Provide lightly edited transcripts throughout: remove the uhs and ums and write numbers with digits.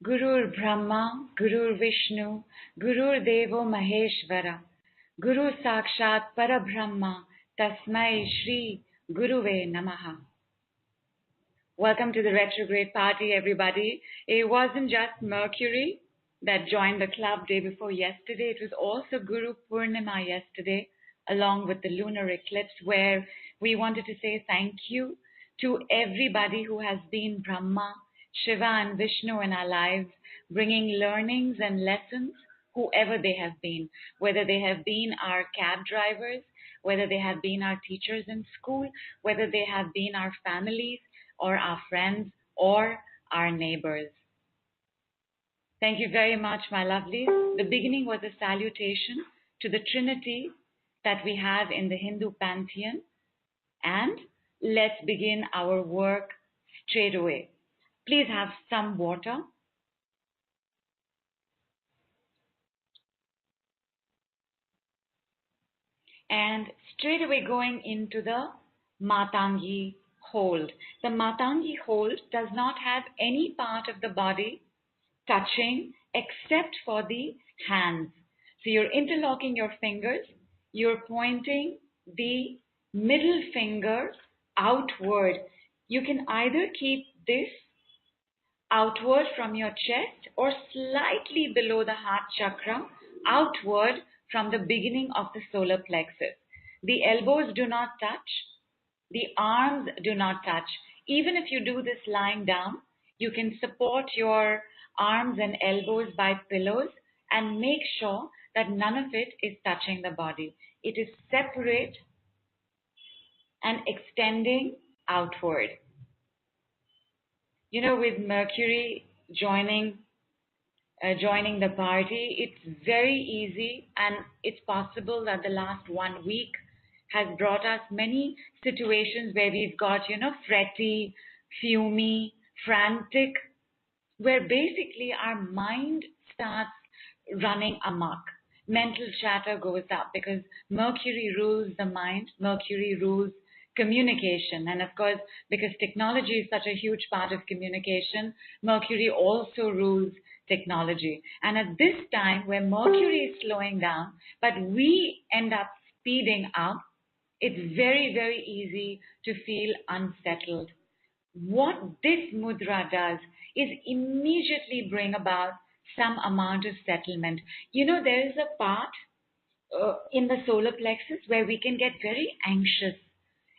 Gurur Brahma, Gurur Vishnu, Gurur Devo Maheshvara, Guru Sakshat Parabrahma, Tasmai Shri Guruve Namaha. Welcome to the retrograde party, everybody. It wasn't just Mercury that joined the club day before yesterday. It was also Guru Purnima yesterday, along with the lunar eclipse, where we wanted to say thank you to everybody who has been Brahma, Shiva and Vishnu in our lives, bringing learnings and lessons, whoever they have been, whether they have been our cab drivers, whether they have been our teachers in school, whether they have been our families, or our friends, or our neighbors. Thank you very much, my lovelies. The beginning was a salutation to the Trinity that we have in the Hindu pantheon. And let's begin our work straight away. Please have some water. And straight away going into the Matangi hold. The Matangi hold does not have any part of the body touching except for the hands. So you're interlocking your fingers, you're pointing the middle finger outward. You can either keep this outward from your chest or slightly below the heart chakra, outward from the beginning of the solar plexus. The elbows do not touch. The arms do not touch. Even if you do this lying down, you can support your arms and elbows by pillows and make sure that none of it is touching the body. It is separate and extending outward. You know, with Mercury joining the party, it's very easy, and it's possible that the last 1 week has brought us many situations where we've got, fretty, fumey, frantic, where basically our mind starts running amok. Mental chatter goes up because Mercury rules the mind, Mercury rules communication. And of course, because technology is such a huge part of communication, Mercury also rules technology. And at this time where Mercury is slowing down, but we end up speeding up, it's very, very easy to feel unsettled. What this mudra does is immediately bring about some amount of settlement. There is a part in the solar plexus where we can get very anxious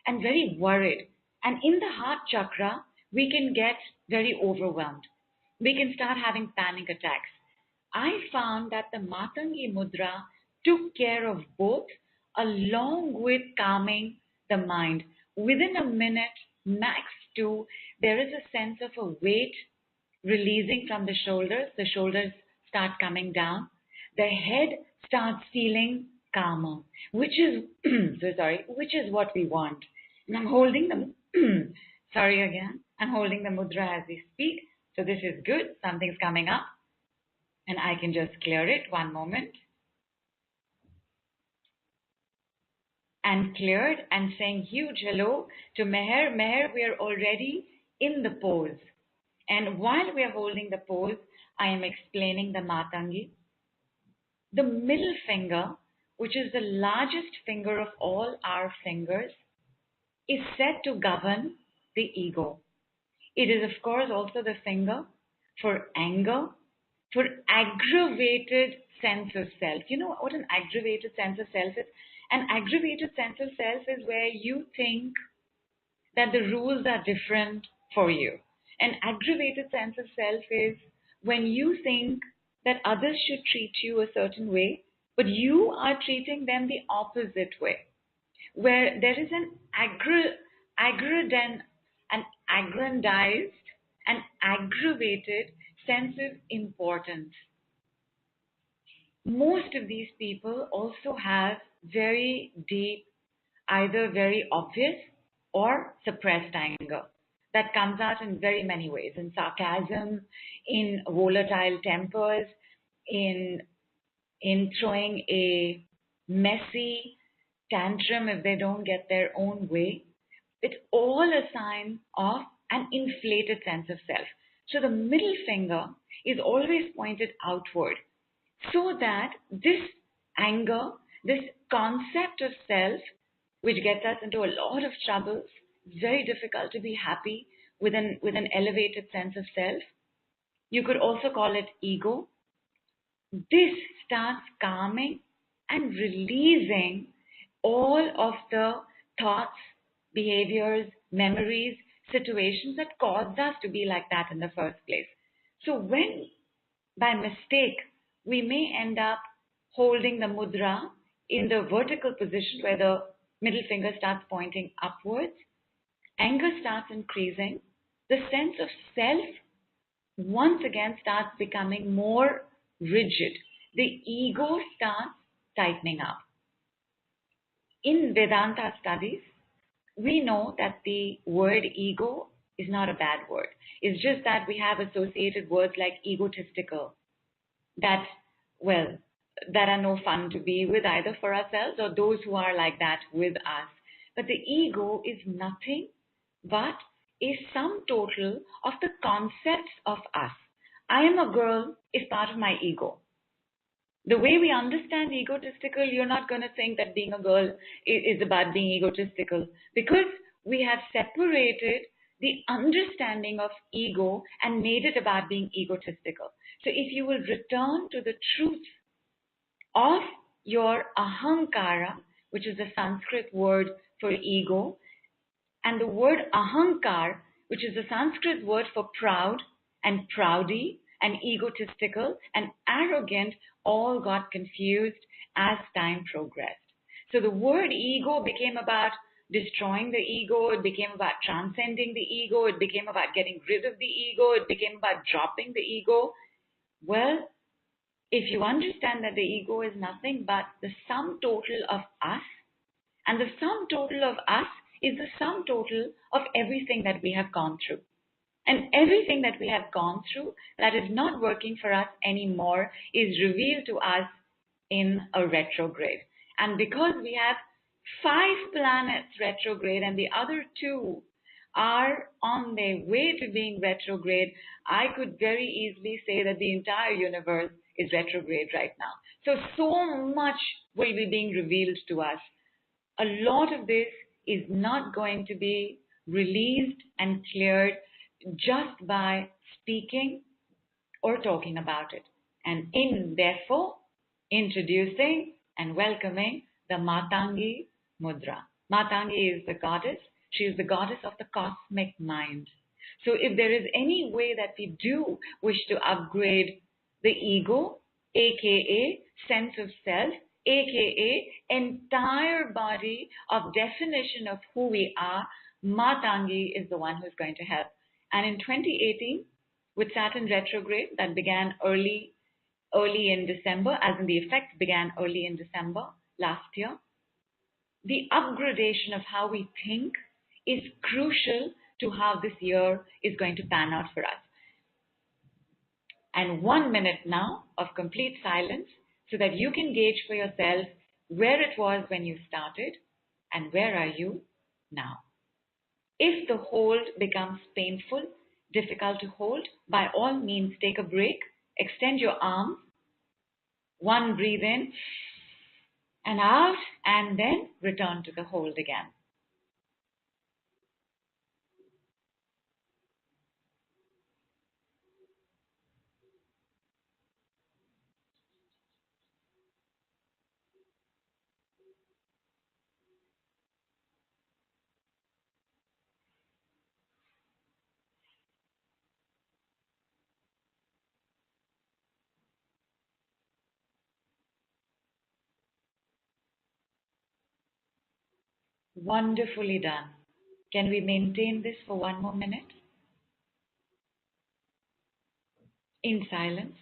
and very worried. And in the heart chakra, we can get very overwhelmed. We can start having panic attacks. I found that the Matangi Mudra took care of both, along with calming the mind. Within a minute, max 2, there is a sense of a weight releasing from the shoulders. The shoulders start coming down. The head starts feeling calmer, which is which is what we want. And I'm holding the I'm holding the mudra as we speak. So this is good. Something's coming up, and I can just clear it. One moment. And cleared, and saying huge hello to Meher. Meher, we are already in the pose. And while we are holding the pose, I am explaining the Matangi. The middle finger, which is the largest finger of all our fingers, is said to govern the ego. It is, of course, also the finger for anger, for aggravated sense of self. You know what an aggravated sense of self is? An aggravated sense of self is where you think that the rules are different for you. An aggravated sense of self is when you think that others should treat you a certain way, but you are treating them the opposite way, where there is an aggrandized and aggravated sense of importance. Most of these people also have very deep, either very obvious or suppressed anger that comes out in very many ways, in sarcasm, in volatile tempers, in throwing a messy tantrum if they don't get their own way. It's all a sign of an inflated sense of self. So the middle finger is always pointed outward, so that this anger, this concept of self, which gets us into a lot of troubles, it's very difficult to be happy with an elevated sense of self. You could also call it ego. This starts calming and releasing all of the thoughts, behaviors, memories, situations that caused us to be like that in the first place. So when by mistake we may end up holding the mudra in the vertical position where the middle finger starts pointing upwards, anger starts increasing, the sense of self once again starts becoming more rigid. The ego starts tightening up. In Vedanta studies, we know that the word ego is not a bad word. It's just that we have associated words like egotistical that, well, that are no fun to be with either for ourselves or those who are like that with us. But the ego is nothing but a sum total of the concepts of us. I am a girl is part of my ego. The way we understand egotistical, you're not going to think that being a girl is about being egotistical, because we have separated the understanding of ego and made it about being egotistical. So if you will return to the truth of your ahankara, which is a Sanskrit word for ego, and the word ahankar, which is a Sanskrit word for proud and proudy and egotistical and arrogant, all got confused as time progressed. So the word ego became about destroying the ego, it became about transcending the ego, it became about getting rid of the ego, it became about dropping the ego. Well, if you understand that the ego is nothing but the sum total of us, and the sum total of us is the sum total of everything that we have gone through. And everything that we have gone through that is not working for us anymore is revealed to us in a retrograde. And because we have 5 planets retrograde and the other 2 are on their way to being retrograde, I could very easily say that the entire universe is retrograde right now. So much will be being revealed to us. A lot of this is not going to be released and cleared just by speaking or talking about it. And therefore, introducing and welcoming the Matangi Mudra. Matangi is the goddess. She is the goddess of the cosmic mind. So if there is any way that we do wish to upgrade the ego, aka sense of self, aka entire body of definition of who we are, Matangi is the one who's going to help. And in 2018, with Saturn retrograde that began early in December, as in the effects began early in December last year, the upgradation of how we think is crucial to how this year is going to pan out for us. And 1 minute now of complete silence so that you can gauge for yourself where it was when you started and where are you now. If the hold becomes painful, difficult to hold, by all means take a break, extend your arms, 1 breathe in and out, and then return to the hold again. Wonderfully done. Can we maintain this for 1 more minute? In silence.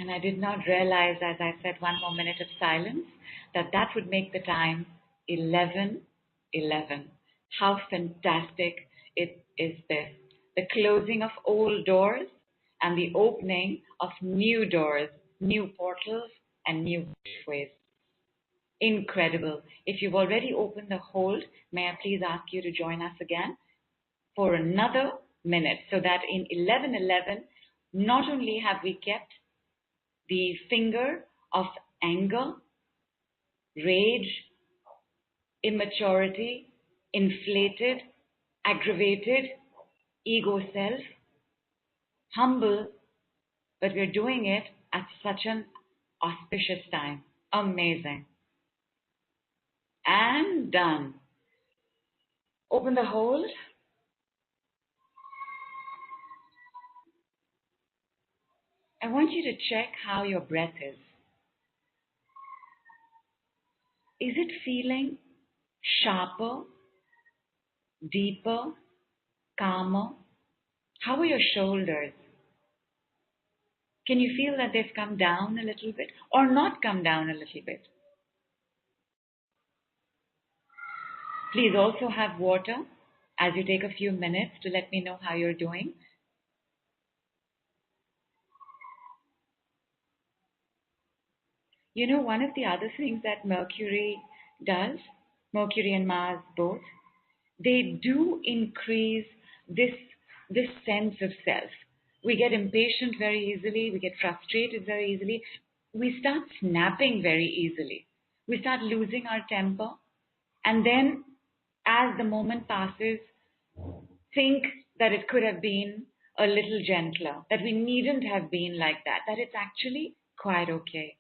And I did not realize, as I said, one more minute of silence, that that would make the time 11:11. How fantastic it is this. The closing of old doors and the opening of new doors, new portals, and new gateways. Incredible. If you've already opened the hold, may I please ask you to join us again for another minute, so that in 11:11, not only have we kept the finger of anger, rage, immaturity, inflated, aggravated, ego self, humble, but we're doing it at such an auspicious time. Amazing. And done. Open the hold. I want you to check how your breath is. Is it feeling sharper, deeper, calmer? How are your shoulders? Can you feel that they've come down a little bit or not come down a little bit? Please also have water as you take a few minutes to let me know how you're doing. You know, one of the other things that Mercury does, Mercury and Mars both, they do increase this sense of self. We get impatient very easily, we get frustrated very easily, we start snapping very easily, we start losing our temper, and then as the moment passes, think that it could have been a little gentler, that we needn't have been like that it's actually quite okay.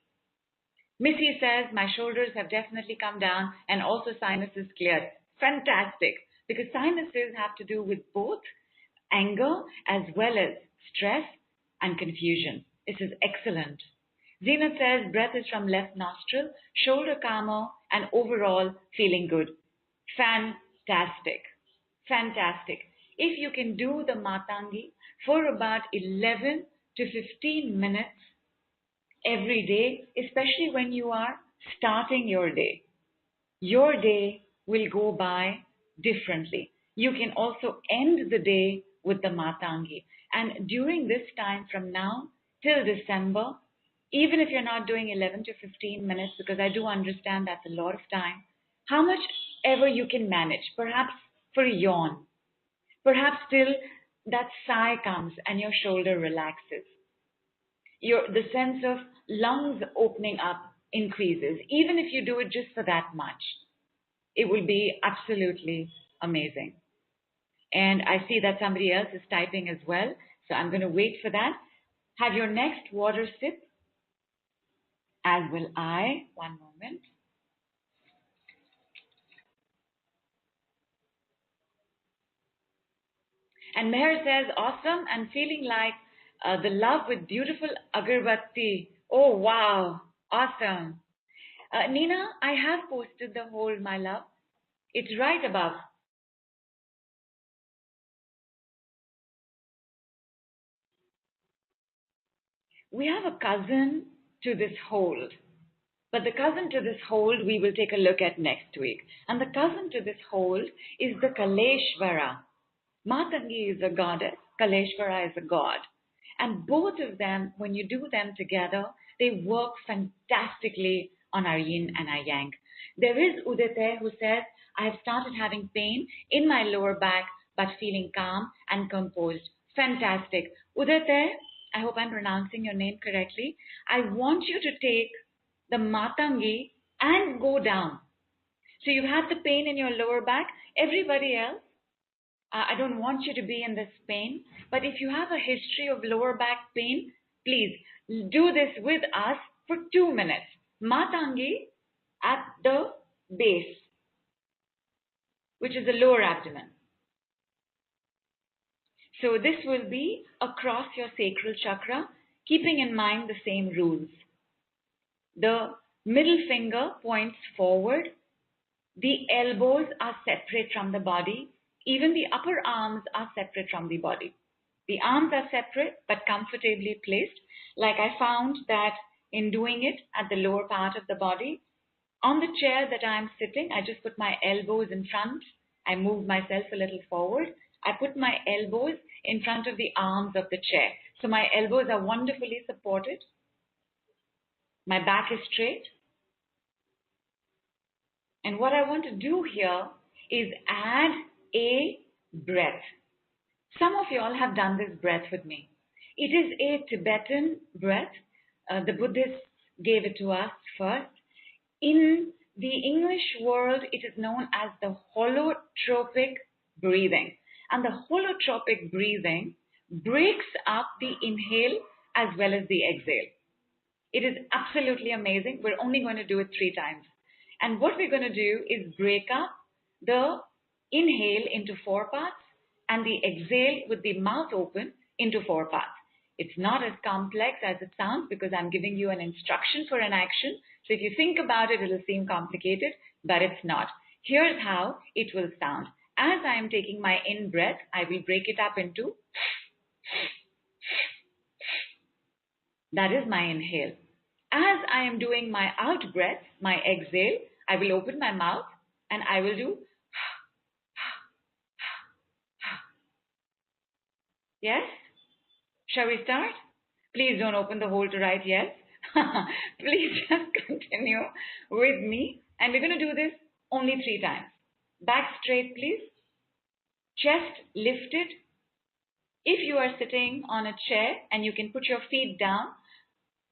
Missy says, my shoulders have definitely come down and also sinuses cleared. Fantastic, because sinuses have to do with both anger as well as stress and confusion. This is excellent. Zena says, breath is from left nostril, shoulder calmer, and overall feeling good. Fantastic. Fantastic. If you can do the Matangi for about 11 to 15 minutes every day, especially when you are starting your day will go by differently. You can also end the day with the Matangi. And during this time from now till December, even if you're not doing 11 to 15 minutes, because I do understand that's a lot of time, how much ever you can manage, perhaps for a yawn, perhaps till that sigh comes and your shoulder relaxes. The sense of lungs opening up increases. Even if you do it just for that much, it will be absolutely amazing. And I see that somebody else is typing as well, so I'm going to wait for that. Have your next water sip, as will I. One moment. And Meher says, awesome, and feeling like the love with beautiful agarbatti. Oh, wow. Awesome. Nina, I have posted the whole, my love. It's right above. We have a cousin to this hold. But the cousin to this hold we will take a look at next week. And the cousin to this hold is the Kaleshvara. Matangi is a goddess, Kaleshvara is a god. And both of them, when you do them together, they work fantastically on our yin and our yang. There is Udite who says, I have started having pain in my lower back, but feeling calm and composed. Fantastic. Udite, I hope I'm pronouncing your name correctly. I want you to take the Matangi and go down. So you have the pain in your lower back. Everybody else, I don't want you to be in this pain, but if you have a history of lower back pain, please do this with us for 2 minutes. Matangi at the base, which is the lower abdomen. So this will be across your sacral chakra, keeping in mind the same rules. The middle finger points forward. The elbows are separate from the body. Even the upper arms are separate from the body. The arms are separate but comfortably placed. Like I found that in doing it at the lower part of the body, on the chair that I'm sitting, I just put my elbows in front. I move myself a little forward. I put my elbows in front of the arms of the chair. So my elbows are wonderfully supported. My back is straight. And what I want to do here is add a breath. Some of you all have done this breath with me. It is a Tibetan breath. The Buddhists gave it to us first. In the English world, it is known as the holotropic breathing. And the holotropic breathing breaks up the inhale as well as the exhale. It is absolutely amazing. We're only going to do it 3 times. And what we're going to do is break up the inhale into 4 parts and the exhale with the mouth open into 4 parts. It's not as complex as it sounds because I'm giving you an instruction for an action. So if you think about it, it'll seem complicated, but it's not. Here's how it will sound. As I am taking my in breath, I will break it up into, that is my inhale. As I am doing my out breath, my exhale, I will open my mouth and I will do, yes? Shall we start? Please don't open the hole to write yes. Please just continue with me. And we're going to do this only 3 times. Back straight, please. Chest lifted. If you are sitting on a chair and you can put your feet down,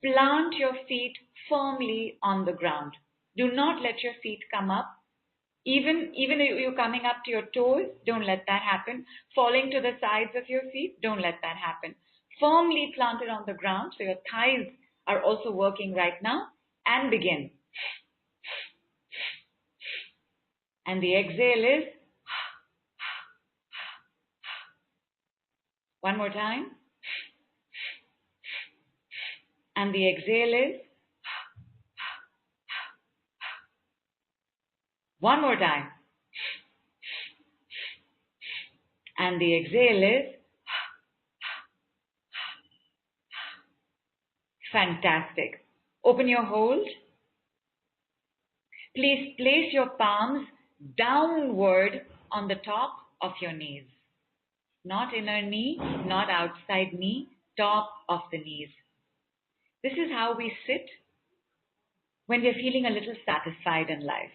plant your feet firmly on the ground. Do not let your feet come up. Even if you're coming up to your toes, don't let that happen. Falling to the sides of your feet, don't let that happen. Firmly planted on the ground, so your thighs are also working right now, and begin. And the exhale is, one more time. And the exhale is, one more time. And the exhale is, fantastic. Open your hold. Please place your palms downward on the top of your knees. Not inner knee, not outside knee, top of the knees. This is how we sit when we're feeling a little satisfied in life.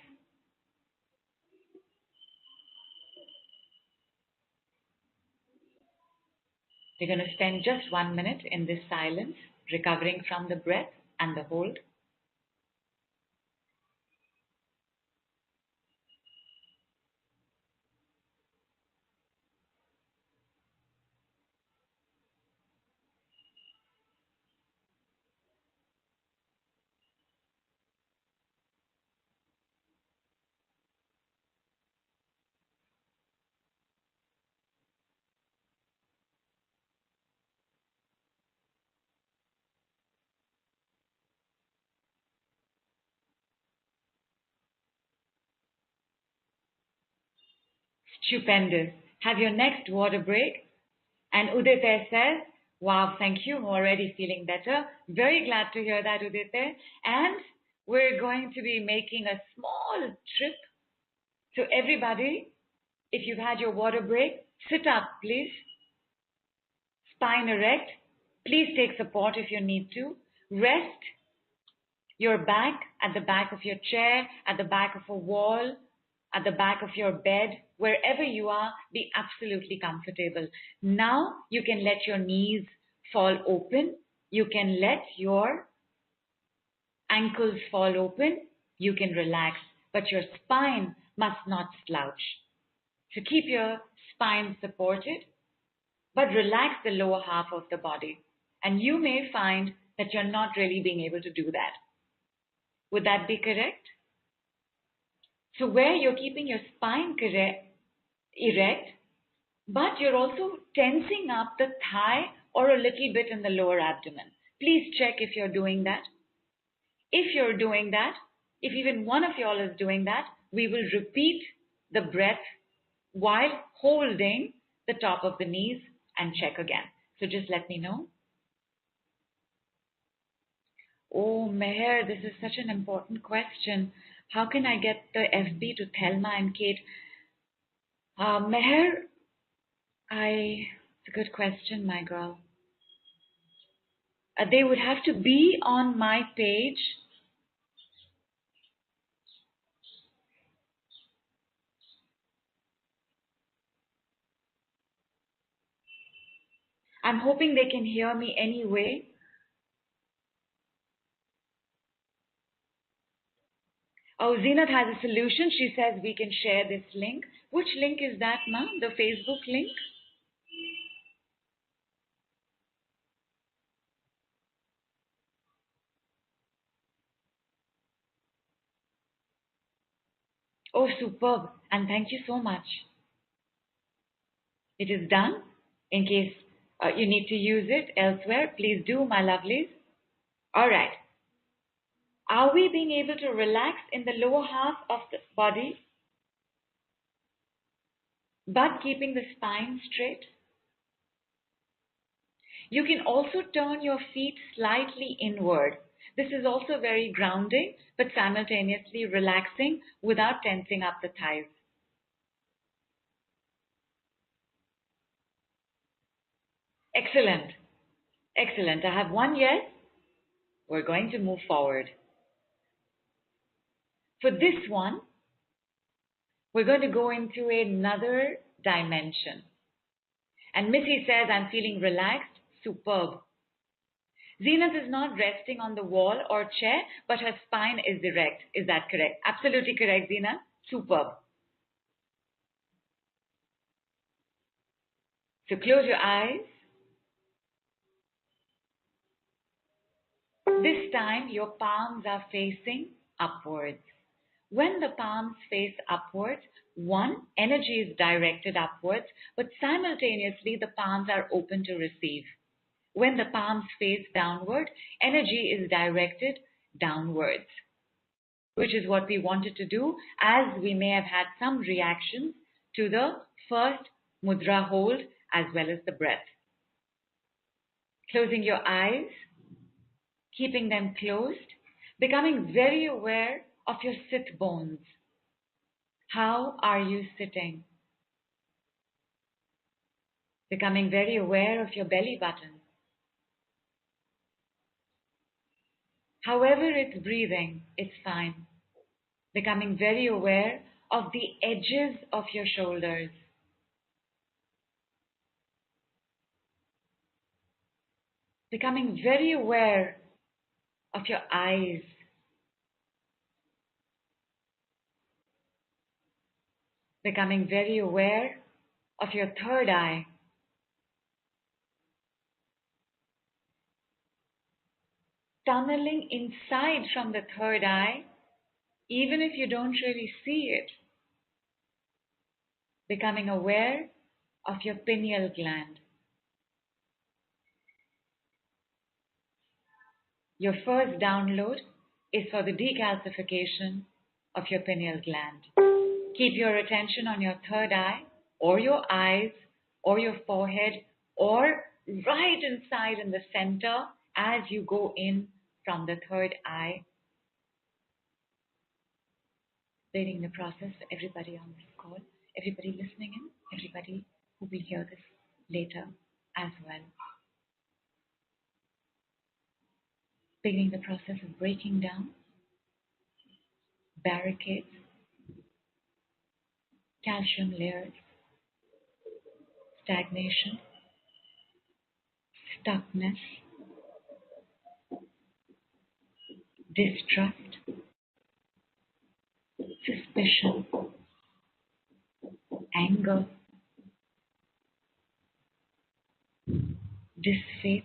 We're going to spend just 1 minute in this silence, recovering from the breath and the hold. Stupendous. Have your next water break. And Udite says, wow, thank you. I'm already feeling better. Very glad to hear that, Udite. And we're going to be making a small trip. So everybody, if you've had your water break, sit up, please. Spine erect. Please take support if you need to. Rest your back at the back of your chair, at the back of a wall, at the back of your bed, wherever you are, be absolutely comfortable. Now you can let your knees fall open. You can let your ankles fall open. You can relax, but your spine must not slouch. So keep your spine supported, but relax the lower half of the body. And you may find that you're not really being able to do that. Would that be correct? So where you're keeping your spine erect, but you're also tensing up the thigh or a little bit in the lower abdomen. Please check if you're doing that. If you're doing that, if even one of y'all is doing that, we will repeat the breath while holding the top of the knees and check again. So just let me know. Oh, Meher, this is such an important question. How can I get the FB to Thelma and Kate? Meher, it's a good question, my girl. They would have to be on my page. I'm hoping they can hear me anyway. Oh, Zenith has a solution. She says we can share this link. Which link is that, ma? The Facebook link? Oh, superb. And thank you so much. It is done. In case you need to use it elsewhere, please do, my lovelies. All right. Are we being able to relax in the lower half of the body, but keeping the spine straight? You can also turn your feet slightly inward. This is also very grounding, but simultaneously relaxing without tensing up the thighs. Excellent. Excellent. I have one yes. We're going to move forward. For this one, we're going to go into another dimension. And Missy says, I'm feeling relaxed. Superb. Zenith is not resting on the wall or chair, but her spine is erect. Is that correct? Absolutely correct, Zenith. Superb. So close your eyes. This time, your palms are facing upwards. When the palms face upwards, one, energy is directed upwards, but simultaneously the palms are open to receive. When the palms face downward, energy is directed downwards, which is what we wanted to do, as we may have had some reactions to the first mudra hold as well as the breath. Closing your eyes, keeping them closed, becoming very aware of your sit bones. How are you sitting? Becoming very aware of your belly button. However it's breathing, it's fine. Becoming very aware of the edges of your shoulders. Becoming very aware of your eyes. Becoming very aware of your third eye. Tunneling inside from the third eye, even if you don't really see it. Becoming aware of your pineal gland. Your first download is for the decalcification of your pineal gland. Keep your attention on your third eye, or your eyes, or your forehead, or right inside in the center as you go in from the third eye. Leading the process for everybody on this call, everybody listening in, everybody who will hear this later as well. Beginning the process of breaking down barricades, calcium layers, stagnation, stuckness, distrust, suspicion, anger, disfaith,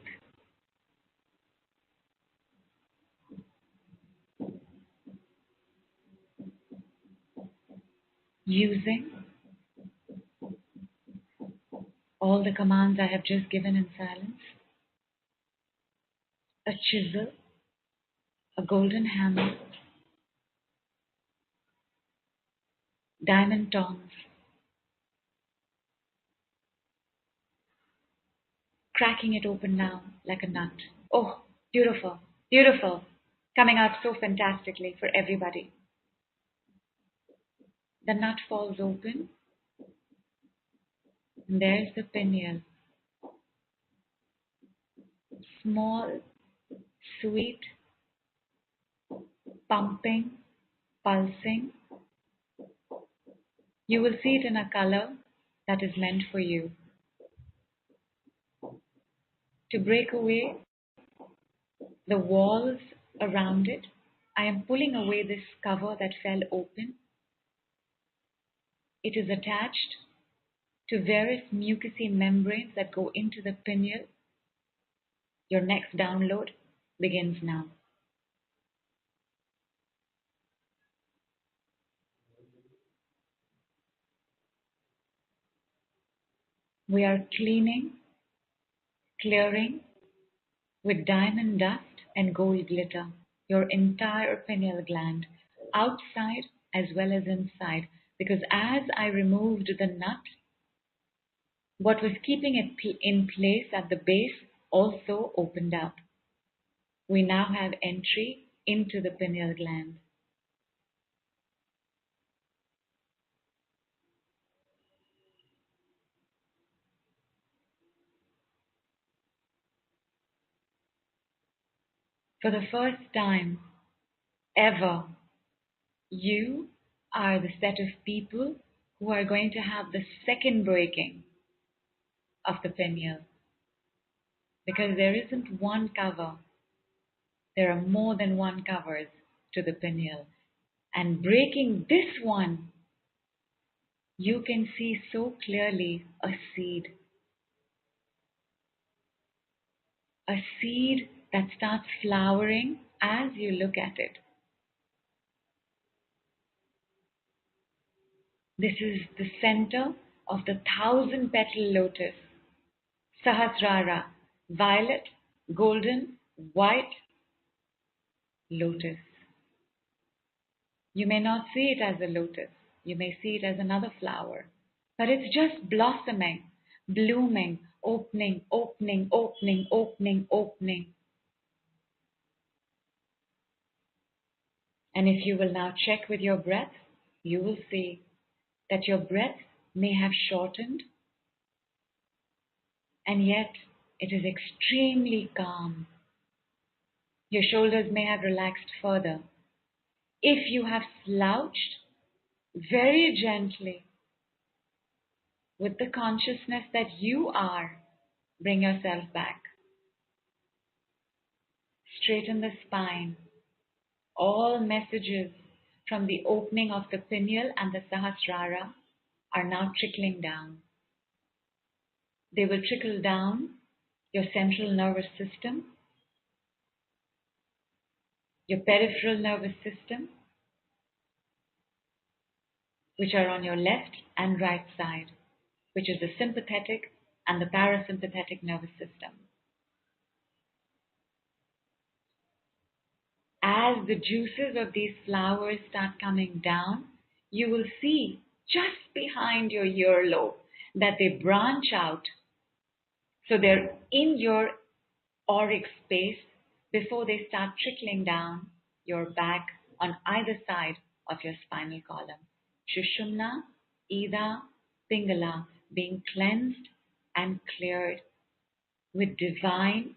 using all the commands I have just given in silence, a chisel, a golden hammer, diamond tongs, cracking it open now like a nut. Oh, beautiful, beautiful. Coming out so fantastically for everybody. The nut falls open, and there's the pineal. Small, sweet, pumping, pulsing. You will see it in a color that is meant for you. To break away the walls around it, I am pulling away this cover that fell open. It is attached to various mucousy membranes that go into the pineal. Your next download begins now. We are cleaning, clearing with diamond dust and gold glitter your entire pineal gland, outside as well as inside, because as I removed the nut, what was keeping it in place at the base also opened up. We now have entry into the pineal gland. For the first time ever, you are the set of people who are going to have the second breaking of the pineal. Because there isn't one cover, there are more than one covers to the pineal. And breaking this one, you can see so clearly a seed. A seed that starts flowering as you look at it. This is the center of the 1,000-petal lotus. Sahasrara, violet, golden, white lotus. You may not see it as a lotus. You may see it as another flower. But it's just blossoming, blooming, opening, opening, opening, opening, opening. And if you will now check with your breath, you will see that your breath may have shortened, and yet it is extremely calm. Your shoulders may have relaxed further. If you have slouched, very gently, with the consciousness that you are, bring yourself back. Straighten the spine. All messages from the opening of the pineal and the Sahasrara are now trickling down. They will trickle down your central nervous system, your peripheral nervous system, which are on your left and right side, which is the sympathetic and the parasympathetic nervous system. As the juices of these flowers start coming down, you will see just behind your earlobe that they branch out. So they're in your auric space before they start trickling down your back on either side of your spinal column. Shushumna, Ida, Pingala being cleansed and cleared with divine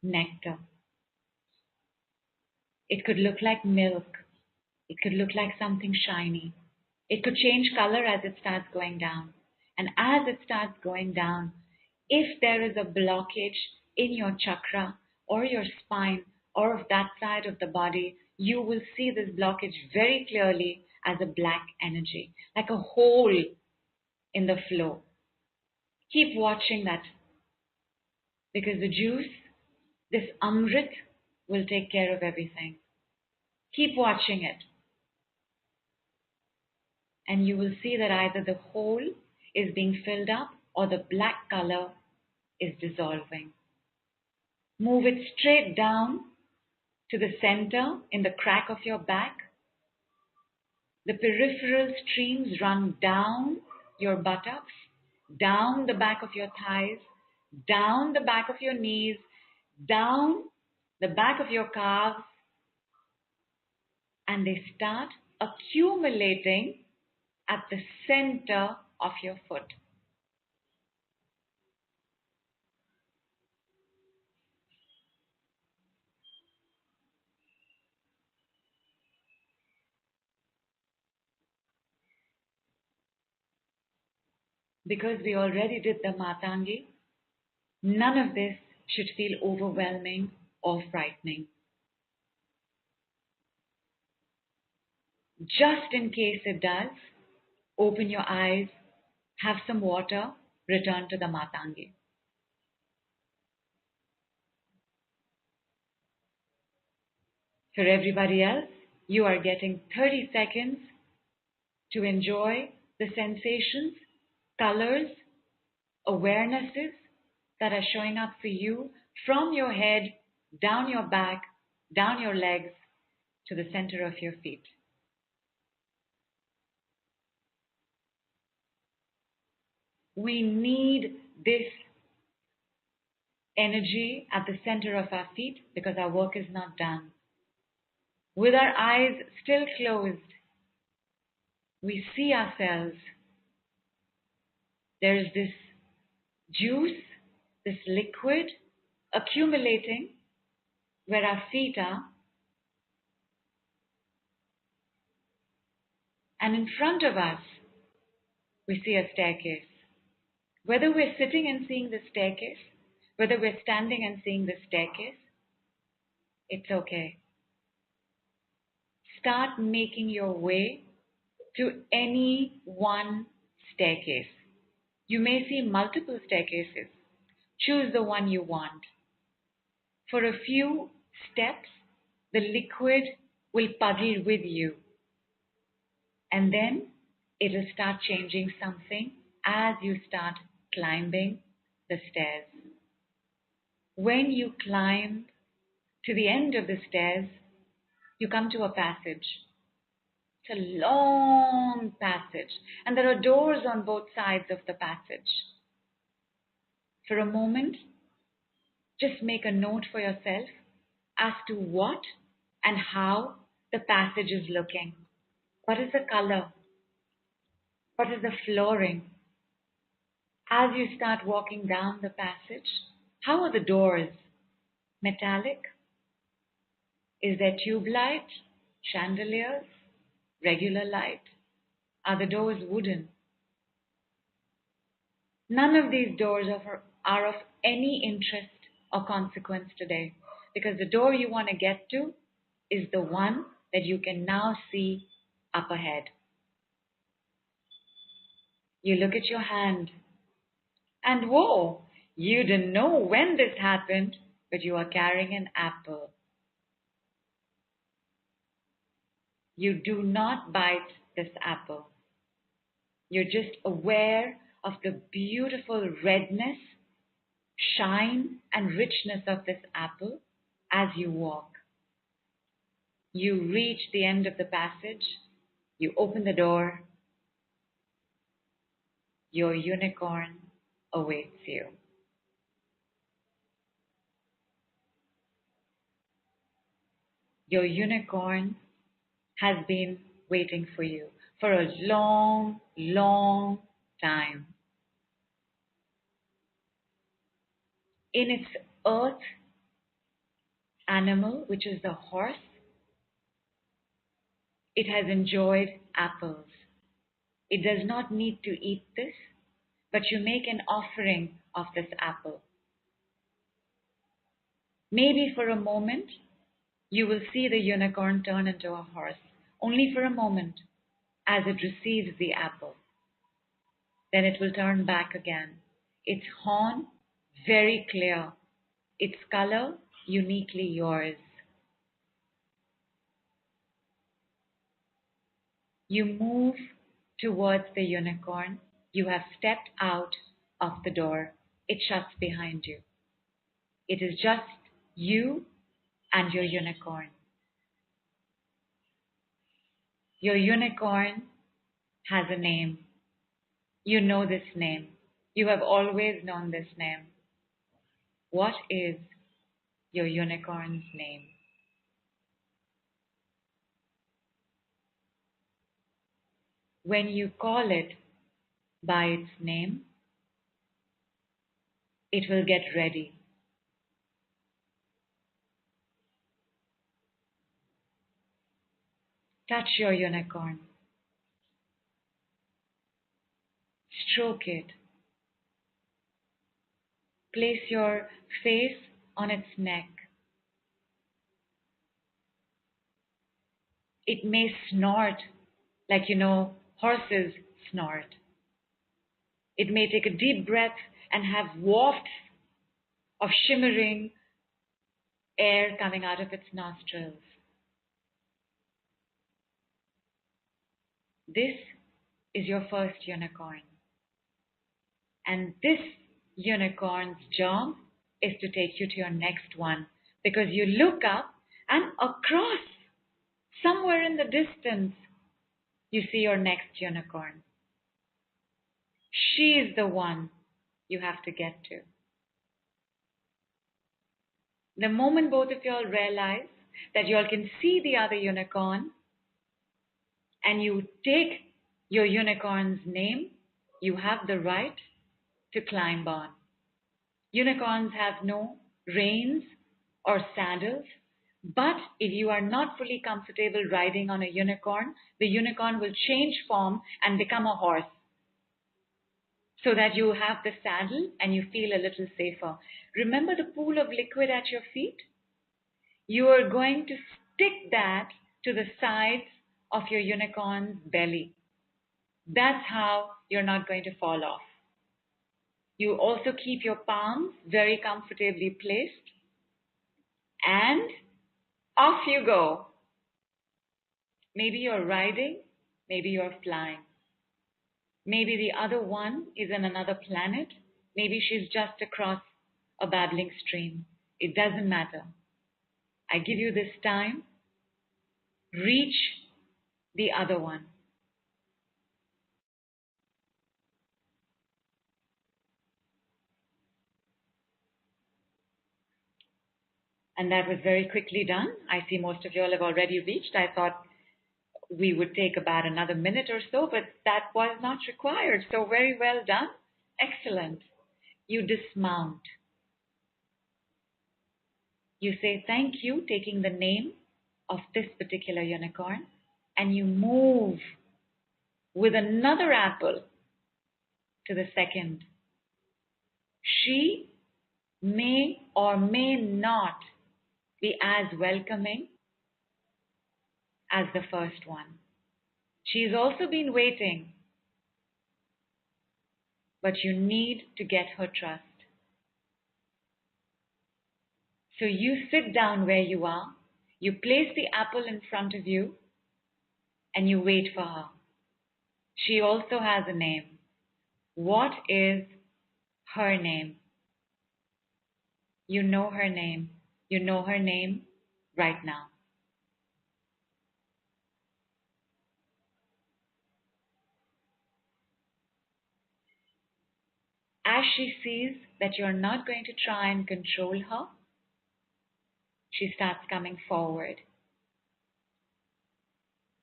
nectar. It could look like milk. It could look like something shiny. It could change color as it starts going down. And as it starts going down, if there is a blockage in your chakra or your spine or of that side of the body, you will see this blockage very clearly as a black energy, like a hole in the flow. Keep watching that, because the juice, this amrit, will take care of everything. Keep watching it. And you will see that either the hole is being filled up or the black color is dissolving. Move it straight down to the center in the crack of your back. The peripheral streams run down your buttocks, down the back of your thighs, down the back of your knees, down the back of your calves, and they start accumulating at the center of your foot. Because we already did the Matangi, none of this should feel overwhelming or frightening. Just in case it does, open your eyes, have some water, return to the Matangi. For everybody else, you are getting 30 seconds to enjoy the sensations, colors, awarenesses that are showing up for you from your head, down your back, down your legs, to the center of your feet. We need this energy at the center of our feet because our work is not done. With our eyes still closed, we see ourselves. There is this juice, this liquid accumulating where our feet are. And in front of us, we see a staircase. Whether we're sitting and seeing the staircase, whether we're standing and seeing the staircase, it's okay. Start making your way to any one staircase. You may see multiple staircases. Choose the one you want. For a few steps, the liquid will puddle with you. And then it'll start changing something as you start climbing the stairs. When you climb to the end of the stairs, you come to a passage. It's a long passage, and there are doors on both sides of the passage. For a moment, just make a note for yourself as to what and how the passage is looking. What is the color? What is the flooring? As you start walking down the passage, how are the doors? Metallic? Is there tube light, chandeliers, regular light? Are the doors wooden? None of these doors are of any interest or consequence today, because the door you want to get to is the one that you can now see up ahead. You look at your hand, and whoa, you didn't know when this happened, but you are carrying an apple. You do not bite this apple. You're just aware of the beautiful redness, shine, and richness of this apple as you walk. You reach the end of the passage. You open the door. Your unicorn awaits you. Your unicorn has been waiting for you for a long, long time. In its earth animal, which is the horse, it has enjoyed apples. It does not need to eat this, but you make an offering of this apple. Maybe for a moment, you will see the unicorn turn into a horse, only for a moment, as it receives the apple. Then it will turn back again. Its horn, very clear. Its color, uniquely yours. You move towards the unicorn. You have stepped out of the door. It shuts behind you. It is just you and your unicorn. Your unicorn has a name. You know this name. You have always known this name. What is your unicorn's name? When you call it by its name, it will get ready. Touch your unicorn. Stroke it. Place your face on its neck. It may snort like horses snort. It may take a deep breath and have wafts of shimmering air coming out of its nostrils. This is your first unicorn. And this unicorn's job is to take you to your next one, because you look up and across, somewhere in the distance, you see your next unicorn. She's the one you have to get to. The moment both of y'all realize that y'all can see the other unicorn and you take your unicorn's name, you have the right to climb on. Unicorns have no reins or saddles, but if you are not fully comfortable riding on a unicorn, the unicorn will change form and become a horse, so that you have the saddle and you feel a little safer. Remember the pool of liquid at your feet? You are going to stick that to the sides of your unicorn's belly. That's how you're not going to fall off. You also keep your palms very comfortably placed, and off you go. Maybe you're riding, maybe you're flying. Maybe the other one is in another planet. Maybe she's just across a babbling stream. It doesn't matter. I give you this time. Reach the other one. And that was very quickly done. I see most of you all have already reached. I thought we would take about another minute or so, but that was not required. So very well done. Excellent. You dismount. You say thank you, taking the name of this particular unicorn, and you move with another apple to the second. She may or may not be as welcoming as the first one. She's also been waiting, but you need to get her trust. So you sit down where you are, you place the apple in front of you, and you wait for her. She also has a name. What is her name? You know her name. You know her name right now. As she sees that you're not going to try and control her, she starts coming forward.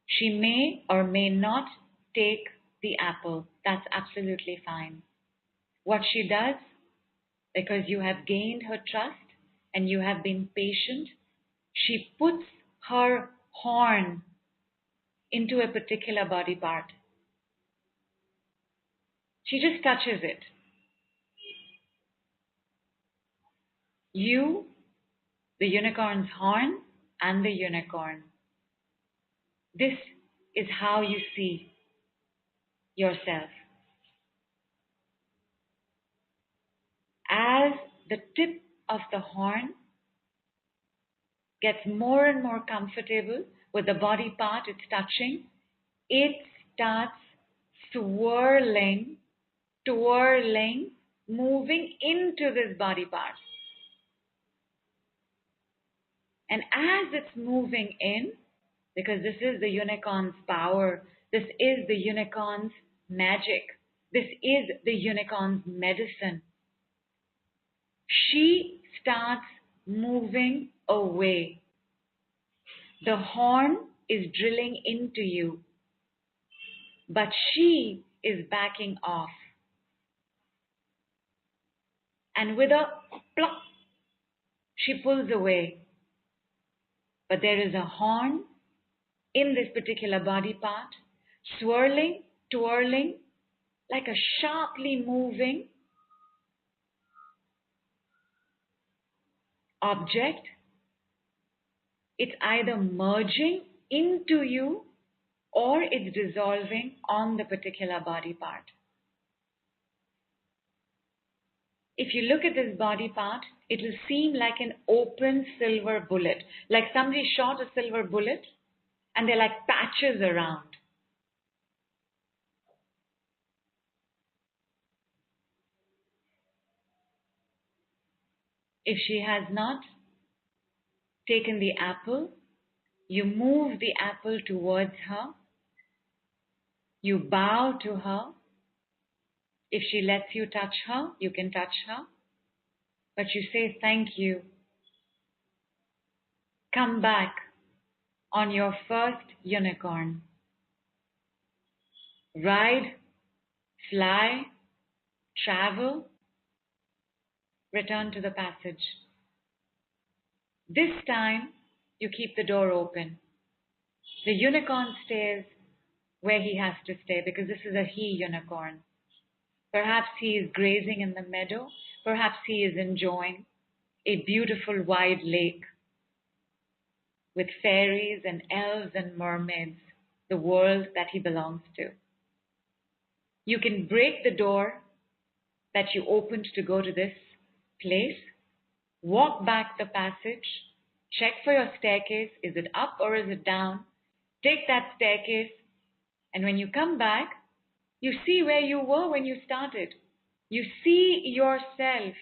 She may or may not take the apple. That's absolutely fine. What she does, because you have gained her trust and you have been patient, she puts her horn into a particular body part. She just touches it. You, the unicorn's horn, and the unicorn. This is how you see yourself. As the tip of the horn gets more and more comfortable with the body part it's touching, it starts swirling, twirling, moving into this body part. And as it's moving in, because this is the unicorn's power, this is the unicorn's magic, this is the unicorn's medicine, She starts moving away. The horn is drilling into you, but she is backing off. And with a plop, she pulls away. But there is a horn in this particular body part, swirling, twirling, like a sharply moving object. It's either merging into you or it's dissolving on the particular body part. If you look at this body part, it will seem like an open silver bullet, like somebody shot a silver bullet and they're like patches around. If she has not taken the apple, you move the apple towards her, you bow to her. If she lets you touch her, you can touch her, but you say thank you. Come back on your first unicorn. Ride, fly, travel, return to the passage. This time, you keep the door open. The unicorn stays where he has to stay because this is a he unicorn. Perhaps he is grazing in the meadow. Perhaps he is enjoying a beautiful wide lake with fairies and elves and mermaids, the world that he belongs to. You can break the door that you opened to go to this place, walk back the passage, check for your staircase. Is it up or is it down? Take that staircase, and when you come back, you see where you were when you started. You see yourself.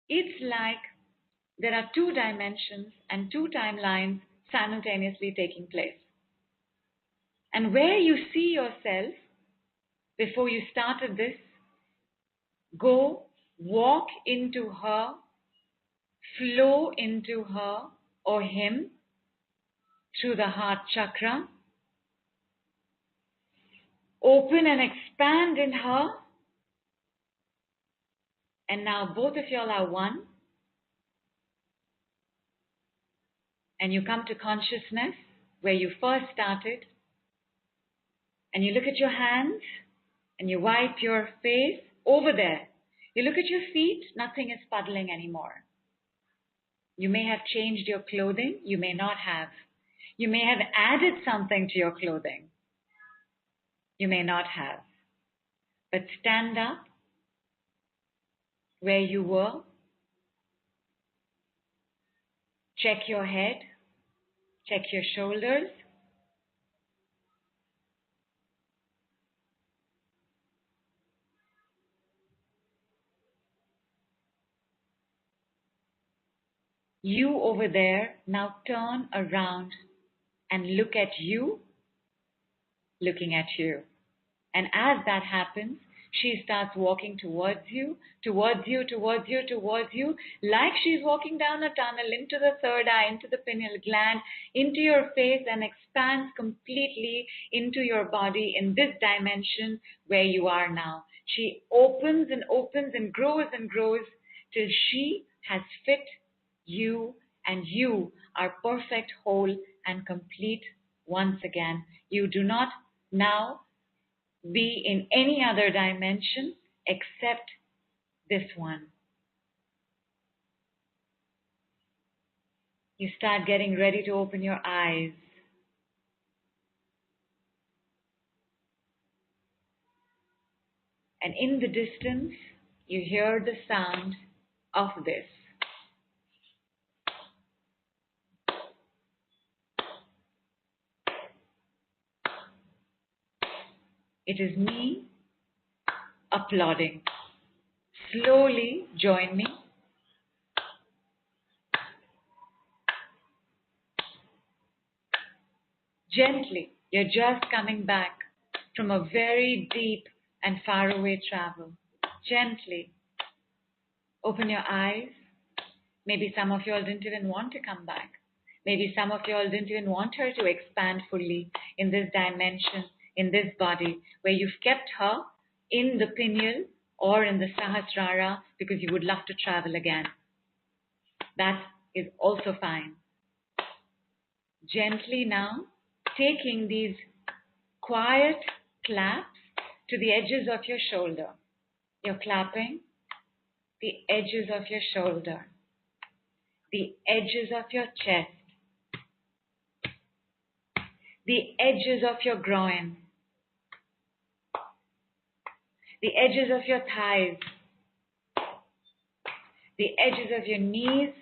It's like there are two dimensions and two timelines simultaneously taking place. And where you see yourself before you started this, go walk into her, flow into her or him through the heart chakra, open and expand in her, and now both of y'all are one, and you come to consciousness where you first started, and you look at your hands, and you wipe your face over there. You look at your feet, nothing is puddling anymore. You may have changed your clothing, you may not have. You may have added something to your clothing. You may not have. But stand up where you were. Check your head. Check your shoulders. You over there, now turn around and look at you, looking at you. And as that happens, she starts walking towards you, towards you, towards you, towards you, like she's walking down a tunnel into the third eye, into the pineal gland, into your face, and expands completely into your body in this dimension where you are now. She opens and grows till she has fit you, and you are perfect, whole, and complete once again. You do not now be in any other dimension except this one. You start getting ready to open your eyes. And in the distance, you hear the sound of this. It is me applauding. Slowly join me. Gently, you're just coming back from a very deep and faraway travel. Gently. Open your eyes. Maybe some of y'all didn't even want to come back. Maybe some of y'all didn't even want her to expand fully in this dimension, in this body, where you've kept her in the pineal or in the Sahasrara because you would love to travel again. That is also fine. Gently now, taking these quiet claps to the edges of your shoulder. You're clapping the edges of your shoulder, the edges of your chest, the edges of your groin, the edges of your thighs, the edges of your knees,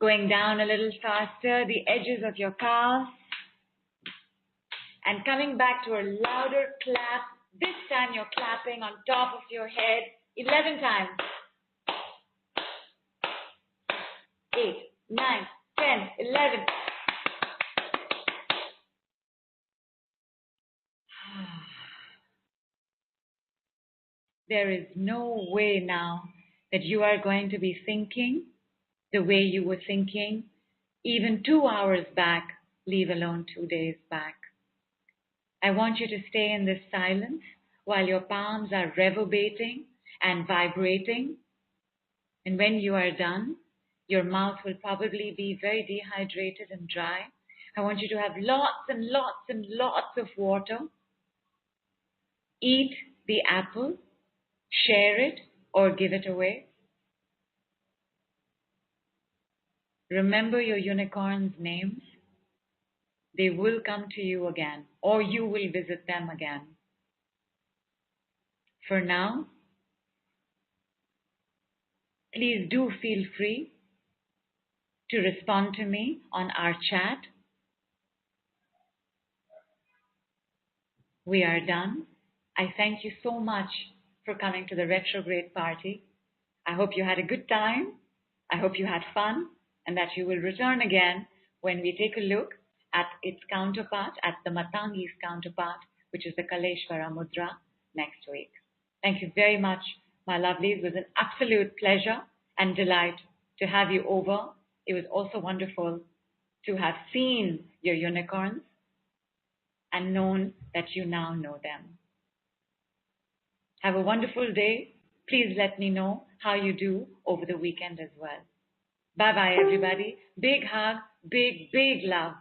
going down a little faster, the edges of your calves, and coming back to a louder clap. This time you're clapping on top of your head 11 times. 8, 9, 10, 11. There is no way now that you are going to be thinking the way you were thinking even 2 hours back, leave alone 2 days back. I want you to stay in this silence while your palms are reverberating and vibrating. And when you are done, your mouth will probably be very dehydrated and dry. I want you to have lots and lots and lots of water. Eat the apple, share it, or give it away. Remember your unicorns' names. They will come to you again, or you will visit them again. For now, please do feel free to respond to me on our chat. We are done. I thank you so much for coming to the retrograde party. I hope you had a good time. I hope you had fun, and that you will return again when we take a look at its counterpart, at the Matangi's counterpart, which is the Kaleshvara Mudra, next week. Thank you very much, my lovelies. It was an absolute pleasure and delight to have you over. It was also wonderful to have seen your unicorns and known that you now know them. Have a wonderful day. Please let me know how you do over the weekend as well. Bye-bye, everybody. Big hug, big, big love.